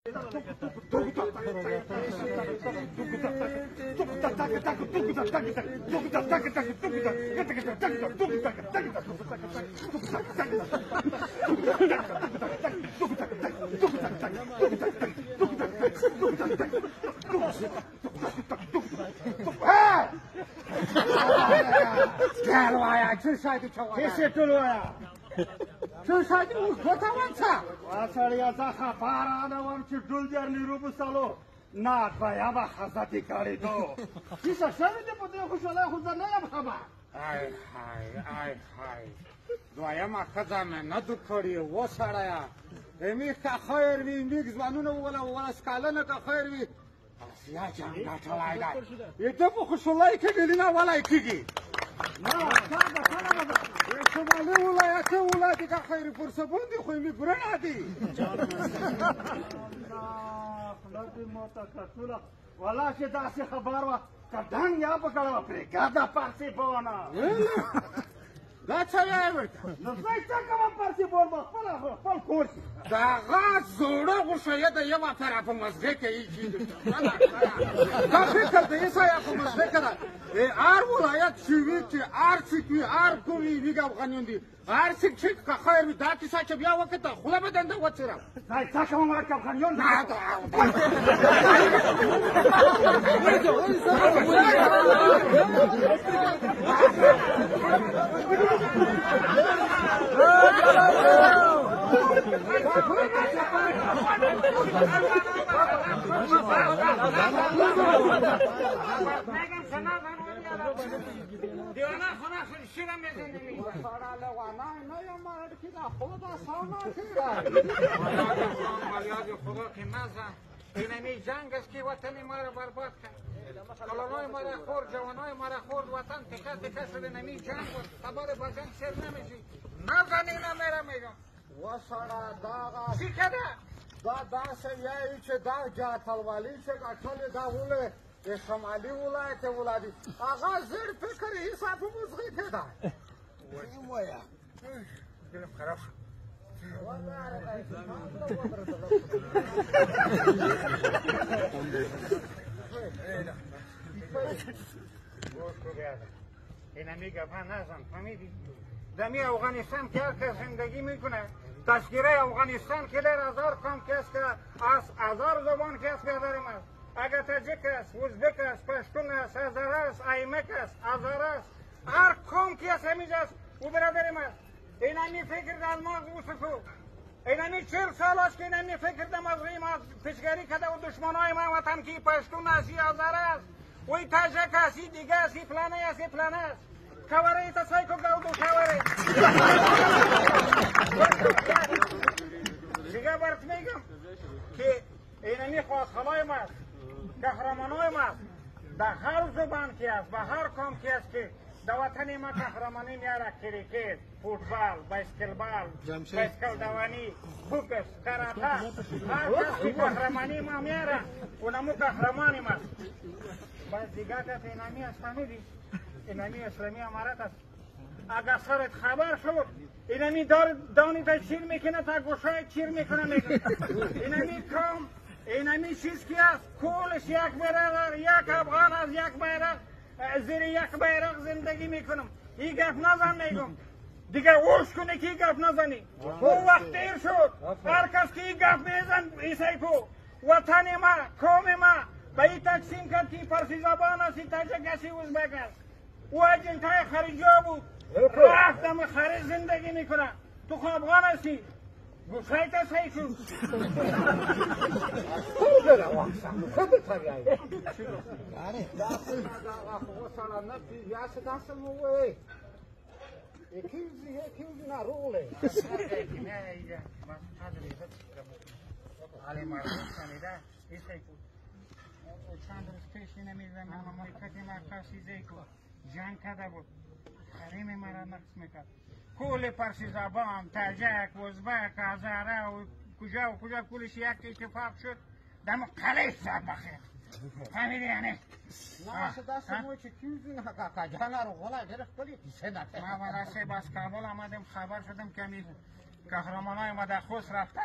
这啥的瞧这是这了呀？这啥的我可他完差。我操呀！咋还巴拉的？我们去中间的路不上路，那他呀把哈萨的搞里头。你说什么的不对？我说来，我说那也不好吧？哎，我呀嘛خزانه نه دکتری و سره یا امی که خیر وی میگز وانونه ولا سکالنه که خیر وی یا جان ناتلای دای یه تو خوشولای که گلینا ولا کیگی نه کاغه شمالی ولایت ولایتی که خیر فرسبوندی خوی می برنادی خلاصی متکسلا ولا چې داسې خبر وا کډنګ یا پکړه پرې ګاډه پارسي بونه دا څه یې ورته نو څنګه کوم پارسي بول ما خپل کور دا غاز زوړه غوښه د یو افر په مزګه کې یی دا فکر دې سایا په مزګه کې ار ولایت شوی چې ار چې ار کوي ویګ افغانیون دي ار چې که خیر دا کیسه چې بیا وکړه خو به دنده وڅرم دا څه کوم افغانیون نه دا دیوانه خونه شیرم میزنی سارا لوانا نه ما کی دا خدا ساما کی مالیات خدا کی مزه اینمی جنگ است که وطن ما را برباد کرد کلانای ما را خورد جوانای ما را خورد وطن تکه تکه شده نمی جنگ و خبر با جنگ سر نمیشی نزنی نمیره میگم و سارا داغا چی کده دا داسه یایی چه دا جاتلوالی چه اٹھالی دا اوله شمالی ولایت ولادی آقا زیر فکر حساب مزغی کده وچی مویا دلم خراب این میگه من نزن فهمیدی دمی افغانستان که هر کس زندگی میکنه تشکیره افغانستان که در هزار قوم کس که از هزار زبان کس بیادرم است اگر تاجیک است ازبک است پشتون است هزار است ایمک است هزار است هر قوم کس همیشه است او برادرم است این همی فکر در ما اوسفو این همی 40 سال است که این همی فکر در مزغی ما پیشگری کده و دشمنای ما وطن کی پشتون است هزار است وی تاجیک است دیگه است فلانه است فلانه است کواره تا سایکو گاودو کواره دیگه برات میگم که اینمی خواستخواه ما قهرمانای ما در هر زبان که است و هر قوم که است که در وطن ما قهرمانی میاره کریکت فوتبال بایسکلبال بایسکل دوانی بوکس کراته هر کس که قهرمانی ما میاره اونمو قهرمانی ما باز دیگه که اینمی است فهمیدی اینمی اسلامی امارت است اگر سرت خبر شد اینمی دانی تا چیر میکنه تا گوشای چیر میکنه اینمی کام اینمی چیز که است کولش یک برادر یک افغان از یک بیرق زیر یک بیرق زندگی میکنم این گفت نزن میگم دیگه اوش کنه که این گفت نزنی او وقت دیر شد هر کس که این گفت میزن ایسای کو وطن ما قوم ما به این تقسیم کرد که پرسی زبان است تاجک است ازبک است او اجنتای خریجا بود رفتم خارج زندگی میکنه تو خب افغان هستی گوشای تا سعی کن خود بره واقعا خود تریایی یکی نروله علی مردم شنیده ایسای کن چند روز پیش نمیدونم مملکت مرکز چیزی کن جنگ کرده بود حریم مرا نقص میکرد کل پرسی زبان تاجک ازبک هزاره و کجا کلش یک اتفاق شد دم قلیش زد بخیر فهمیدی یعنی نه دست موی چه کیوزی کجانا رو غلا گرفت کلی کیسه نکرد ما ورسه باز کابل آمدیم خبر شدم که می قهرمانای ما در خوست رفته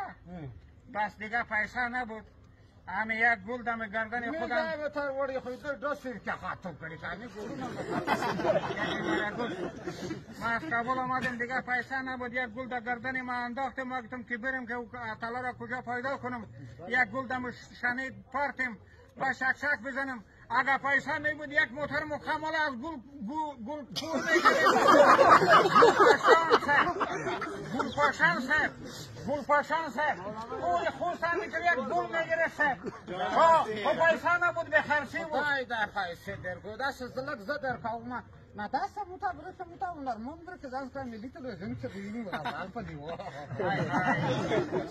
بس دیگه پیسه نبود همه یک گل دم گردن خودم میگه بتر وڑی خود دو سیر که خاطب کردی کنی ما از کابل آمدیم دیگه پیسه نبود یک گل در گردن ما انداختیم ما گفتم که بریم که طلا را کجا پیدا کنم یک گل دم شنید پارتیم و شک شک بزنم اگر پیسه نبود یک موتر مکمل از گل پور گلپاشان صاحب اون خوستن میتونی یک گل میگیره صاحب خب پیسه نبود به خرچی بود دای در پیسه درگو دست زلک زدر کاوما نه دست موتا برسه موتا نرمون برسه دست که ملی تلویزیون چه بینی بازار پدیو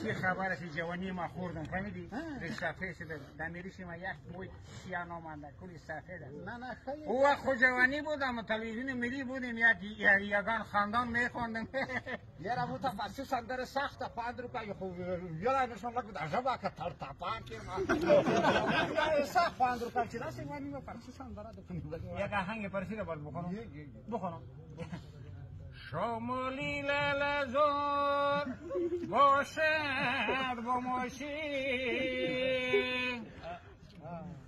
چی خبر است جوانی ما خوردم فهمیدی رشته شده دمیریش ما یک موی سیانو مانده کلی سفید نه خیلی او خود جوانی بودم تلویزیون ملی بودیم یگان خاندان میخوندم یارا موتا فارسی سندر سخت 5 روپیه خوب یارا نشون لگو در جبا که تر تاپان که ما سخت 5 روپیه چی راست میگم فارسی سندر دکن یک آهنگ فارسی رو بخونم شمالی لالزار باشد با ماشی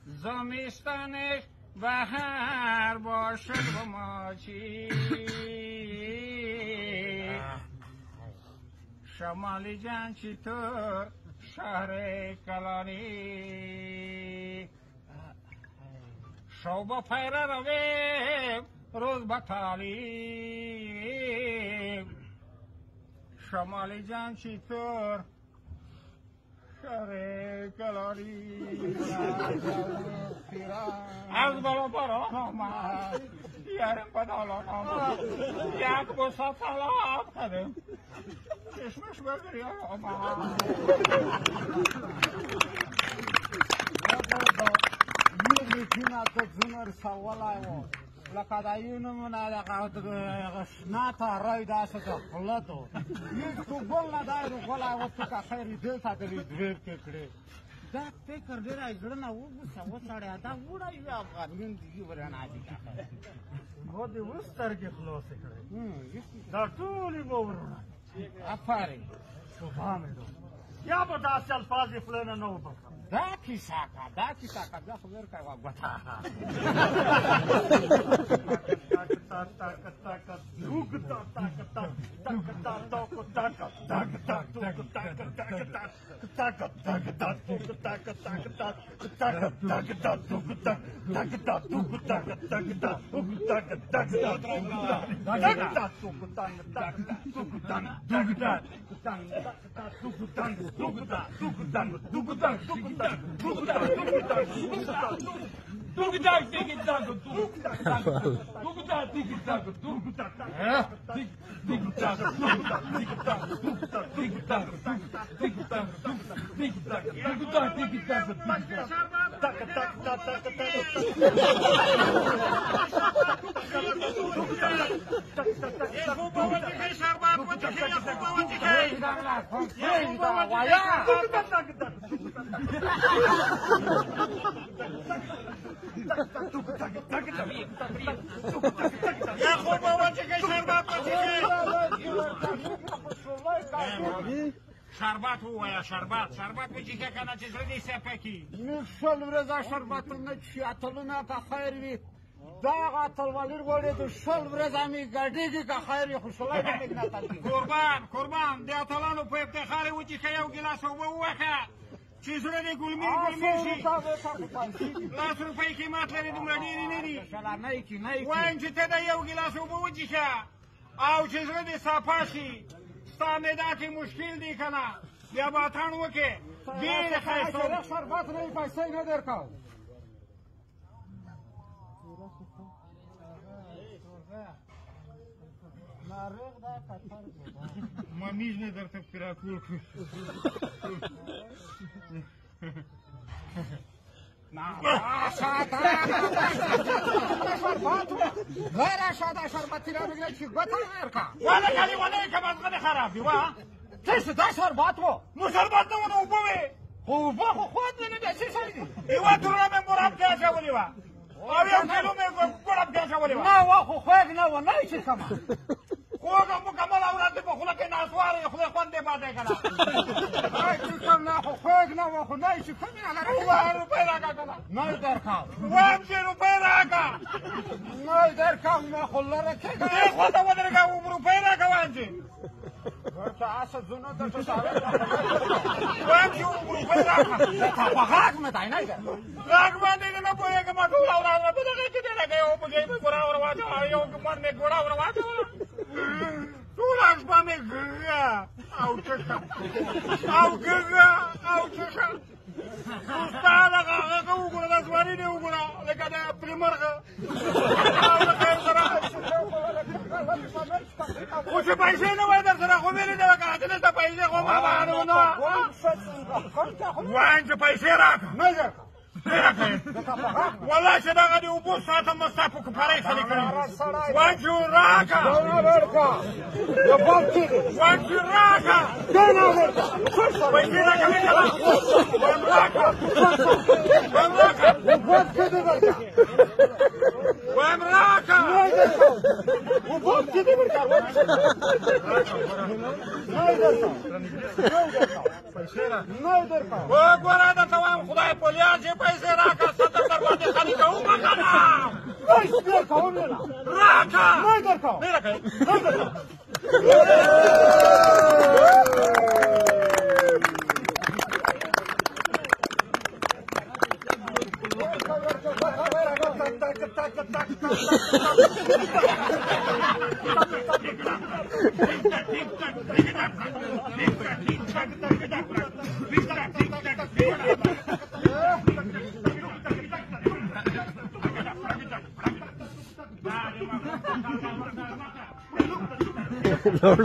زمستانش بهار باشد با ماشی شمالی جان چطور شهر کلانی شوبا پیره رویم روز بطالیم شمالی جان چطور شهر کلانی از بالا باران آمد یارم بدالان آمد یک بسا سلام کردم چشمش بگری آمد میکنه تو زنر سوالایو لکه دایونو منه دغه شناته رای داسه خلاتو هیڅ ګل نه دایره غلا وته کا خیر دې ساتلی ډېر کړي دا فکر ډېر ایګړه نه وګسه وسړیا دا وړای وی افغانین دی ورانه دي هو دې وسترګې خلاصې کړې دا ټولې به ورونه افارین سبحان الله یا به داسې الفاظ یې خولې نه وبخښم دا کیسه کا دا خبر کا وګتا شربت هو شربت بچی که کنه چیز رو دیسته پکی نشل ورزا شربتونه چی اتلونه که خیر وی دا اتلوالیر وړي د شل ورځې می ګډېږي که خیر خوشاله دې نه تللی قربان د اتلانو په افتخار و چې یو ګلاس اوبه ووخه چې زړه دې ګلمیر شي 10 روپۍ قیمت لري دومره ډېرې نه دي وایم چې ته د یو ګلاس اوبه وڅښه او چې زړه دې صفا شي ستا معده کې مشکل دی که نه بیا به اتڼ وکړې ډېرې ښایسته شربت نه پیسې نه درکوم ممیز نه درته پیراکول کړو غیر شاده شربتی را بگیره چی گوته نرکا والا کلی ونه که مزغه خراب دی وا چیست دا شربت و نو شربت نه ونه اوبه وی خو اوبه خو خود نه ده چی سړی دی یوه ترونه مې مراب کې اچولې وه او یو کیلو مې ګوړب کې اچولې وه نه وا خو خوږ نه و نه چی کما خو خوږه مکمله ورځ دې په خوله کې ناسواره یې خدای خوند دې باندې که نه چې کوم نه خو خوږ نه و خو نه یې چې کوم یې هلکه 2 روپۍ راکړه که نه نه یې درکړم وایم چې روپۍ راکړه نه یې درکړم ما خو لره کېږه دې خوا ته ودرېږه روپۍ راکړه وایم چې ورته هسه زه نه درته ساوی وایم چې روپۍ راکړه تا په غاښ مې دی نه غاښ باندې دې نه پوهېږم ټوله ورځ مې په دغې کې دی لکه یو پکې مې ګوړه ور واچوله یو من مې ګوړه ور واچوله ټوله شپه مې ګږه او ټکه او ګږه او ټکه ستا دغه هغه وګوره دا زمري دې وګوره لکه د پرېمرغه او لکه سره خو چې پیسې نه وای در سره خو ویلې ده که دلته پیسې خو ما باندې نه وایم چې پیسې راکړه نه یې درکړه والله چې دغه دې اوبو ساعته مو ستا په کفارۍ سړي کړي وایم چې راکړه وایم چې راکړه پیسې راکړه وایم راکړه وایم راکړه وایم راکړه وګوره درته وایم خدای په لیاد چې پیسې راکړه ستا در باندې خالي کوم که نه راکړه نه راکړې No.